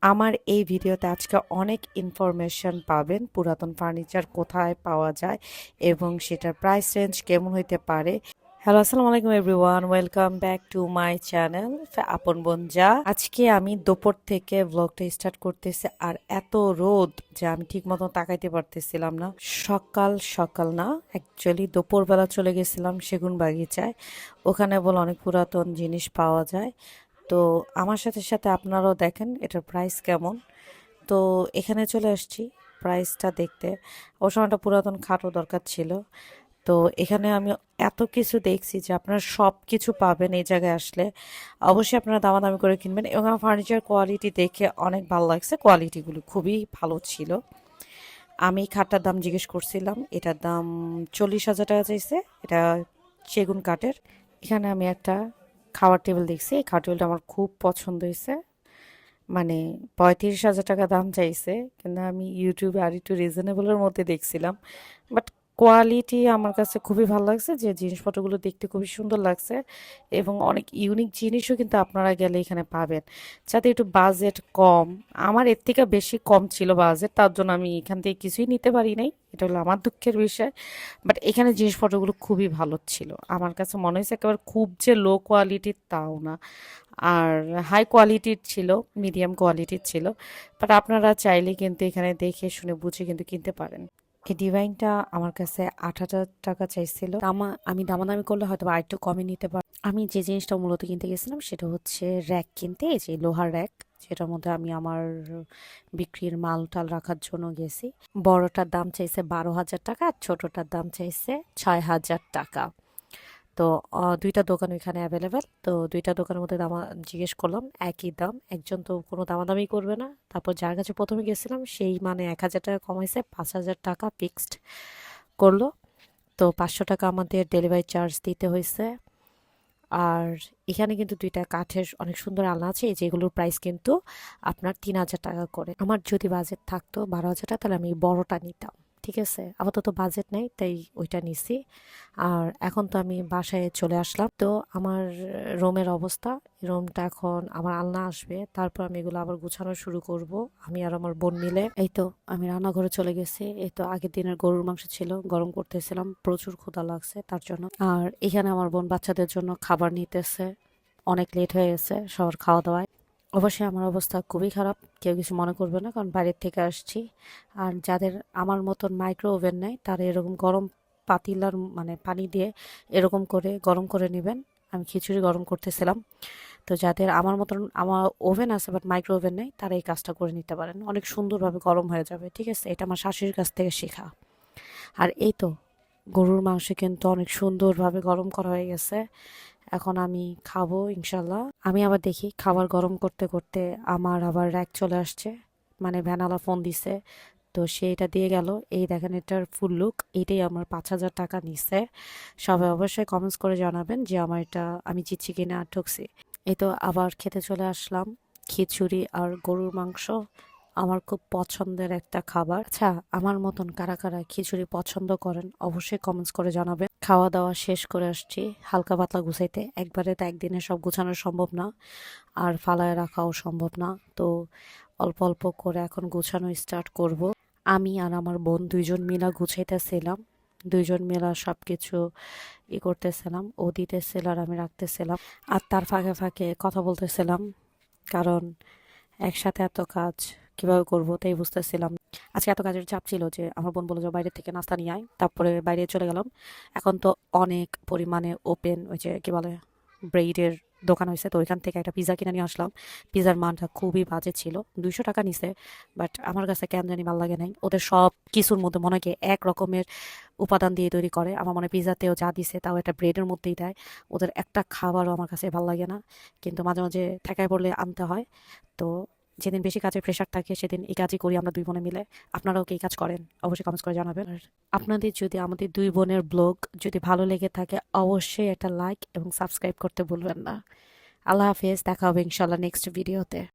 আমার এই ভিডিওতে আজকে অনেক ইনফরমেশন পাবেন পুরাতন ফার্নিচার কোথায় পাওয়া যায় এবং সেটার প্রাইস রেঞ্জ কেমন হইতে পারে। হ্যালো, আসসালামু আলাইকুম everyone, welcome back to my channel আপন বোনজা। আজকে আমি দুপুর থেকে ব্লগটা স্টার্ট করতেছি আর এত রোদ যে আমি ঠিক মতো তাকাইতে পারতেছিলাম না। সকাল সকাল না, অ্যাকচুয়ালি দুপুরবেলা চলে গেছিলাম সেগুন বাগিচায়। ওখানে বলে অনেক পুরাতন জিনিস পাওয়া যায়। তো আমার সাথে সাথে আপনারাও দেখেন এটার প্রাইস কেমন। তো এখানে চলে আসছি প্রাইসটা দেখতে। অবশ্য আমার একটা পুরাতন খাটও দরকার ছিল। তো এখানে আমি এত কিছু দেখছি যে আপনারা সব কিছু পাবেন এই জায়গায় আসলে। অবশ্যই আপনারা দামাদামি করে কিনবেন এবং আমার ফার্নিচার কোয়ালিটি দেখে অনেক ভালো লাগছে, কোয়ালিটিগুলো খুবই ভালো ছিল। আমি খাটটার দাম জিজ্ঞেস করছিলাম, এটার দাম 40,000 টাকা চাইছে। এটা সেগুন কাঠের। এখানে আমি একটা খাওয়ার টেবিল দেখছি, এই খাওয়ার টেবিলটা আমার খুব পছন্দ হয়েছে। মানে 35,000 টাকা দাম চাইছে, কিন্তু আমি ইউটিউবে আর একটু রিজনেবলের মধ্যে দেখছিলাম। বাট কোয়ালিটি আমার কাছে খুবই ভালো লাগছে, যে জিনিসপত্রগুলো দেখতে খুবই সুন্দর লাগছে এবং অনেক ইউনিক জিনিসও কিন্তু আপনারা গেলে এখানে পাবেন। যাতে একটু বাজেট কম, আমার এর থেকে বেশি কম ছিল বাজেট, তার জন্য আমি এখান থেকে কিছুই নিতে পারি নাই, এটা হলো আমার দুঃখের বিষয়। বাট এখানে জিনিসপত্রগুলো খুবই ভালো ছিল, আমার কাছে মনে হয়েছে একেবারে খুব যে লো কোয়ালিটির তাও না, আর হাই কোয়ালিটির ছিল, মিডিয়াম কোয়ালিটির ছিল। বাট আপনারা চাইলে কিন্তু এখানে দেখে শুনে বুঝে কিন্তু কিনতে পারেন। এই ডিভাইনটা আমার কাছে 8,000 টাকা চাইছিল। আমি দামাদামি করলে হয়তো আর একটু কমে নিতে পার। আমি যে জিনিসটা মূলত কিনতে গেছিলাম সেটা হচ্ছে র্যাক কিনতে, এই যে লোহার র্যাক, যেটার মধ্যে আমি আমার বিক্রির মাল টাল রাখার জন্য গেছি। বড়টার দাম চাইছে 12,000 টাকা আর ছোটটার দাম চাইছে 6,000 টাকা। তো দুইটা দোকান ওইখানে অ্যাভেলেবেল। তো দুইটা দোকানের মধ্যে জিজ্ঞেস করলাম, একই দাম, একজন তো কোনো দামাদামি করবে না। তারপর যার কাছে প্রথমে গেছিলাম সেই মানে 1,000 টাকা কমাইছে, 5,000 টাকা ফিক্সড করলো। তো 500 টাকা আমাদের ডেলিভারি চার্জ দিতে হয়েছে। আর এখানে কিন্তু দুইটা কাঠের অনেক সুন্দর আলনা আছে, যেগুলোর প্রাইস কিন্তু আপনার 3,000 টাকা করে। আমার যদি বাজেট থাকতো 12,000 টাকা, তাহলে আমি বড়টা নিতাম। ঠিক আছে, আপাতত বাজেট নেই তাই ওইটা নিছি। আর এখন তো আমি বাসায় চলে আসলাম। তো আমার রুমের অবস্থা, রুমটা এখন আমার আলনা আসবে, তারপর আমি এগুলো আবার গুছানো শুরু করব, আমি আর আমার বোন মিলে। এই তো আমি রান্নাঘরে চলে গেছি। এই তো আগের দিনের গরুর মাংস ছিল, গরম করতেছিলাম, প্রচুর ক্ষুধা লাগছে তার জন্য। আর এখানে আমার বোন বাচ্চাদের জন্য খাবার নিতেছে, অনেক লেট হয়ে গেছে সবার খাওয়া দাওয়ায়। অবশ্যই আমার অবস্থা খুবই খারাপ, কেউ কিছু মনে করবে না, কারণ বাইরের থেকে আসছি। আর যাদের আমার মতন মাইক্রো ওভেন নেই, তারা এরকম গরম পাতিলার মানে পানি দিয়ে এরকম করে গরম করে নেবেন। আমি খিচুড়ি গরম করতেছিলাম। তো যাদের আমার মতন আমার ওভেন আছে বাট মাইক্রো ওভেন নেই, তারা এই কাজটা করে নিতে পারেন, অনেক সুন্দরভাবে গরম হয়ে যাবে। ঠিক আছে, এটা আমার শাশুড়ির কাছ থেকে শেখা। আর এই তো গরুর মাংস কিন্তু অনেক সুন্দরভাবে গরম করা হয়ে গেছে, এখন আমি খাবো ইনশাল্লাহ। আমি আবার দেখি খাবার গরম করতে করতে আমার আবার র্যাক চলে আসছে, মানে ভ্যানালা ফোন দিছে। তো সে এটা দিয়ে গেল, এই দেখেন এটার ফুল লুক, এটাই আমার 5,000 টাকা নিছে। সবাই অবশ্যই কমেন্টস করে জানাবেন যে আমার এটা আমি জিতছি কিনা আর ঠকছি। এই তো আবার খেতে চলে আসলাম, খিচুড়ি আর গরুর মাংস, আমার খুব পছন্দের একটা খাবার। আচ্ছা, আমার মতন কারা কারা খিচুড়ি পছন্দ করেন অবশ্যই কমেন্টস করে জানাবেন। খাওয়া দাওয়া শেষ করে আসছি হালকা পাতলা গুছাইতে, একবারে তো একদিনে সব গুছানো সম্ভব না, আর ফালায় রাখাও সম্ভব না। তো অল্প অল্প করে এখন গুছানো স্টার্ট করব। আমি আর আমার বোন দুইজন মিলা গুছাইতেছিলাম, দুইজন মিলা সবকিছু করতেছিলাম, ও দিতেছিল আর আমি রাখতেছিলাম। আর তার ফাঁকে ফাঁকে কথা বলতেছিলাম, কারণ একসাথে এত কাজ কিভাবে করবো তাই বুঝতেছিলাম। আজকে এত কাজের চাপ ছিল যে আমার বোন বললো যে বাইরে থেকে নাস্তা নিয়ে আয়, তারপরে বাইরে চলে গেলাম। এখন তো অনেক পরিমাণে ওপেন ওই যে কি বলে ব্রেডের দোকান হয়েছে, তো ওইখান থেকে একটা পিৎজা কিনে নিয়ে আসলাম। পিৎজার মানটা খুবই বাজে ছিল, 200 টাকা নিছে। বাট আমার কাছে কেন জানি ভালো লাগে নাই, ওদের সব কিছুর মধ্যে মনে হয় এক রকমের উপাদান দিয়ে তৈরি করে। আমার মনে হয় পিৎজাতেও যা দিছে তাও একটা ব্রেডের মধ্যেই দেয়, ওদের একটা খাবারও আমার কাছে ভালো লাগে না। কিন্তু মাঝে মাঝে ঠেকায় পড়লে আনতে হয়। তো যেদিন বেশি কাজের প্রেশার থাকে সেদিন এই কাজই করি আমরা দুই বোনে মিলে। আপনারাও কি এই কাজ করেন অবশ্যই কমেন্টস করে জানাবেন। আর আপনাদের যদি আমাদের দুই বোনের ব্লগ যদি ভালো লেগে থাকে অবশ্যই একটা লাইক এবং সাবস্ক্রাইব করতে ভুলবেন না। আল্লাহ হাফেজ, দেখা হবে ইনশাল্লাহ নেক্সট ভিডিওতে।